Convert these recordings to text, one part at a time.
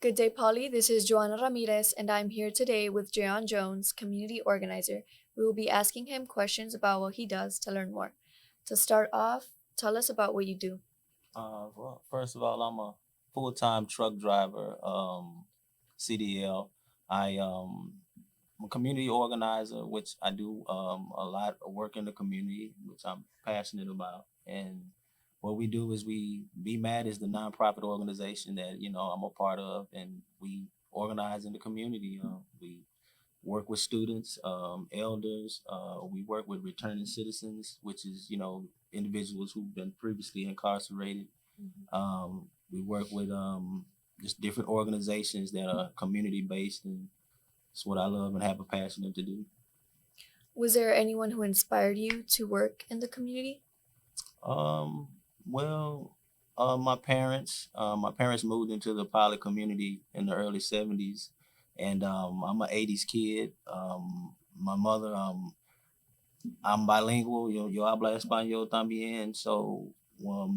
Good day, Polly. This is Joanna Ramirez, and I'm here today with Drayone Jones, community organizer. We will be asking him questions about what he does to learn more. To start off, tell us about what you do. Well, first of all, I'm a full-time truck driver, CDL. I'm a community organizer, which I do a lot of work in the community, which I'm passionate about. And what we do is we Be Mad is the nonprofit organization that I'm a part of, and we organize in the community. We work with students, elders. We work with returning citizens, which is individuals who've been previously incarcerated. We work with just different organizations that are community based, and it's what I love and have a passion to do. Was there anyone who inspired you to work in the community? Um, well, my parents moved into the Poly community in the early '70s, and I'm an '80s kid. My mother, I'm bilingual. Yo habla español también. So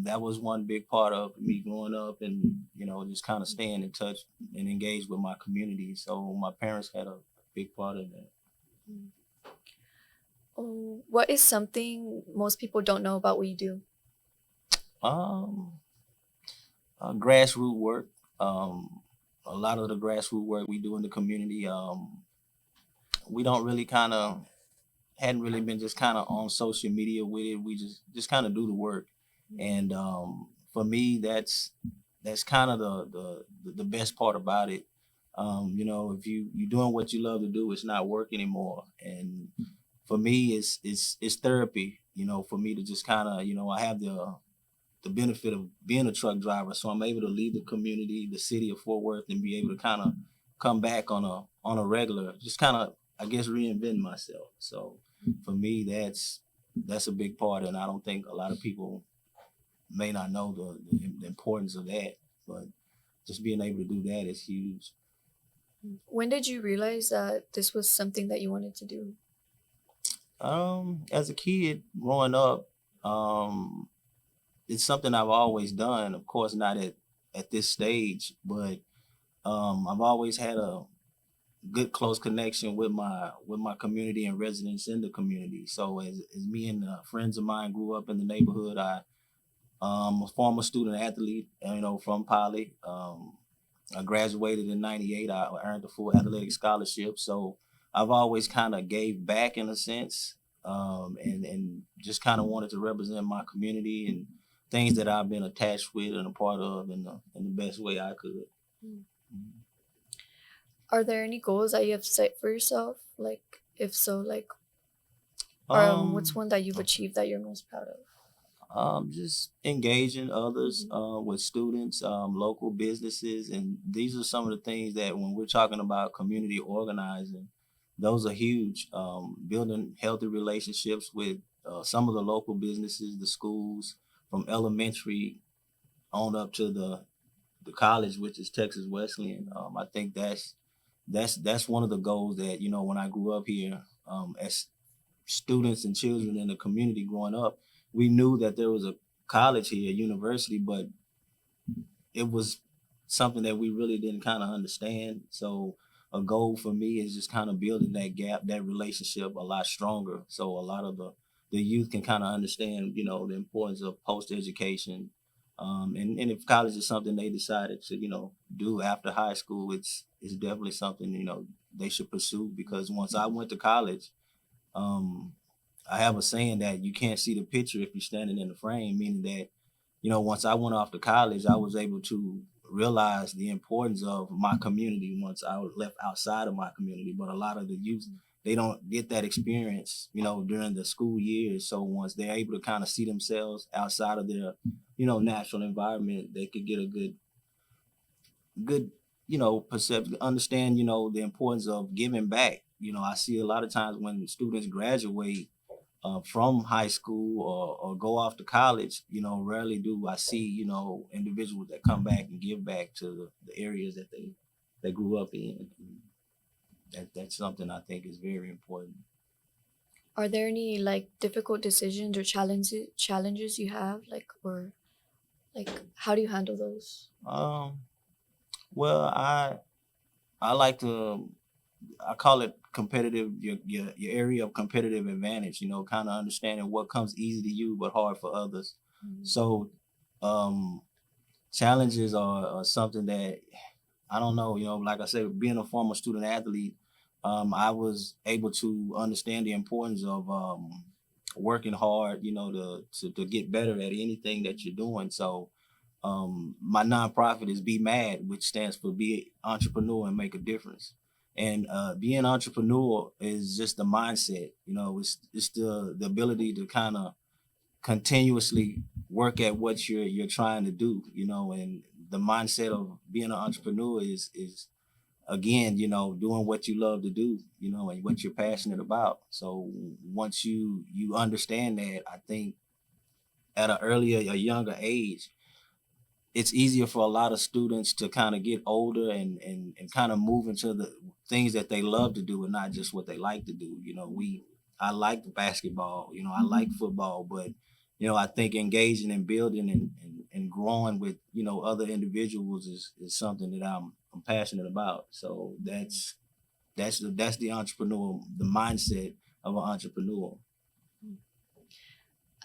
that was one big part of me growing up, and just kind of staying in touch and engaged with my community. So my parents had a big part of that. Mm. Oh, what is something most people don't know about what you do? Um, Grassroots work. A lot of the grassroots work we do in the community. We don't really kind of hadn't really been just kind of on social media with it. We just kind of do the work, and for me, that's kind of the best part about it. If you doing what you love to do, it's not work anymore. And for me, it's therapy. For me to just kind of I have the benefit of being a truck driver, so I'm able to leave the community, the city of Fort Worth, and be able to kind of come back on a regular, just kind of I guess reinvent myself. So for me, that's a big part, and I don't think a lot of people may not know the importance of that, but just being able to do that is huge. When did you realize that this was something that you wanted to do? As a kid growing up, um, it's something I've always done. Of course, not at this stage, but I've always had a good close connection with my community and residents in the community. So as me and friends of mine grew up in the neighborhood, I a former student athlete, from Poly. I graduated in '98. I earned a full athletic scholarship. So I've always kind of gave back in a sense, and just kind of wanted to represent my community and things that I've been attached with and a part of in the best way I could. Mm. Are there any goals that you have set for yourself? Like, if so, what's Um, one that you've achieved that you're most proud of? just engaging others Mhm. with students, local businesses, and these are some of the things that when we're talking about community organizing, those are huge. Building healthy relationships with some of the local businesses, the schools, from elementary on up to the college, which is Texas Wesleyan. I think that's one of the goals that when I grew up here, as students and children in the community growing up, we knew that there was a college here, a university, but it was something that we really didn't kind of understand. So a goal for me is just kind of building that gap, that relationship a lot stronger. So a lot of the youth can kind of understand, the importance of post education. And if college is something they decided to, do after high school, it's definitely something, they should pursue because once I went to college, um, I have a saying that you can't see the picture if you're standing in the frame, meaning that, once I went off to college, I was able to realize the importance of my community once I was left outside of my community. But a lot of the youth, they don't get that experience, during the school years. So once they're able to kind of see themselves outside of their, natural environment, they could get a good perception, understand the importance of giving back. I see a lot of times when students graduate from high school or go off to college, rarely do I see individuals that come back and give back to the areas that they grew up in. That's something I think is very important. Are there any difficult decisions or challenges you have, or how do you handle those? um Well, I like to I call it competitive your area of competitive advantage. You know, kind of understanding what comes easy to you but hard for others. Mm. So, um, challenges are something that I don't know. You know, like I said, being a former student athlete, I was able to understand the importance of working hard. You know, to get better at anything that you're doing. So my nonprofit is Be Mad, which stands for Be Entrepreneur and Make a Difference. And being entrepreneur is just the mindset. You know, it's the ability to kind of continuously work at what you're trying to do. You know, and the mindset of being an entrepreneur is again, you know, doing what you love to do. You know, and what you're passionate about. So once you understand that, I think at a younger age, it's easier for a lot of students to kind of get older and kind of move into the things that they love to do and not just what they like to do. You know, I like basketball, you know, I like football, but you know, I think engaging and building and growing with, you know, other individuals is something that I'm passionate about. So that's the entrepreneur, the mindset of an entrepreneur.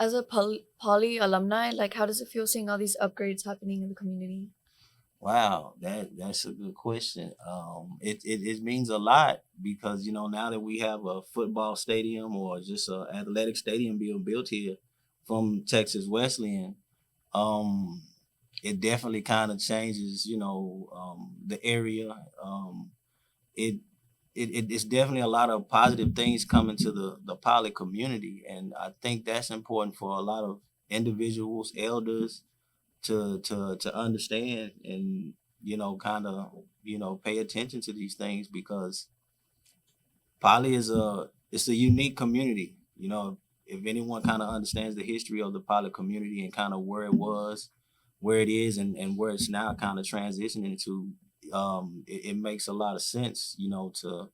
As a poly alumni, like how does it feel seeing all these upgrades happening in the community? Wow, that's a good question. It means a lot because you know now that we have a football stadium or just a athletic stadium being built here from Texas Wesleyan, um, it definitely kind of changes, you know, the area. It, it's definitely a lot of positive things coming to the Poly community, and I think that's important for a lot of individuals, elders, to understand and you know kind of you know pay attention to these things because Poly is it's a unique community. You know, if anyone kind of understands the history of the Poly community and kind of where it was, where it is, and where it's now kind of transitioning to, it makes a lot of sense. You know, to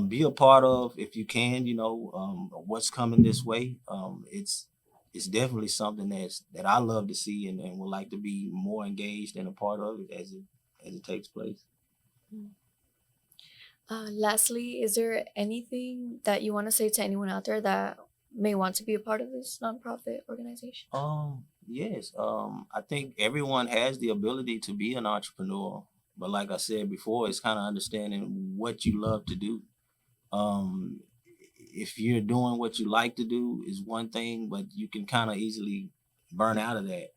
be a part of if you can. You know, what's coming this way. It's definitely something that I love to see and would like to be more engaged and a part of it as it takes place. Mm. Lastly, is there anything that you want to say to anyone out there that may want to be a part of this nonprofit organization? Yes. I think everyone has the ability to be an entrepreneur, but like I said before, it's kind of understanding what you love to do. Um, if you're doing what you like to do is one thing, but you can kind of easily burn out of that.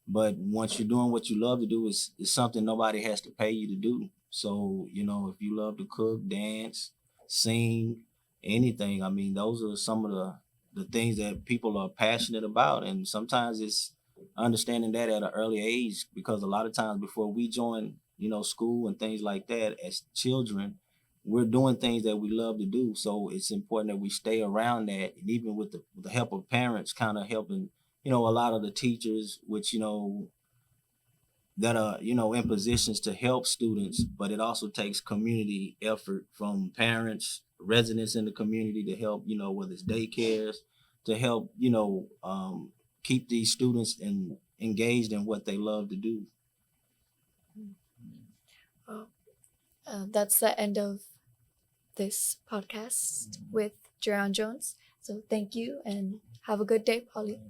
But once you're doing what you love to do, it's something nobody has to pay you to do. So, you know, if you love to cook, dance, sing, anything, I mean, those are some of the things that people are passionate about. And sometimes it's understanding that at an early age because a lot of times before we join, you know, school and things like that as children, we're doing things that we love to do. So it's important that we stay around that, and even with the help of parents, kind of helping, you know, a lot of the teachers, which you know that are you know in positions to help students, but it also takes community effort from parents, residents in the community to help, you know, whether it's daycares, to help, you know, keep these students engaged in what they love to do. Well, that's the end of this podcast with Drayone Jones. So thank you and have a good day, Polly.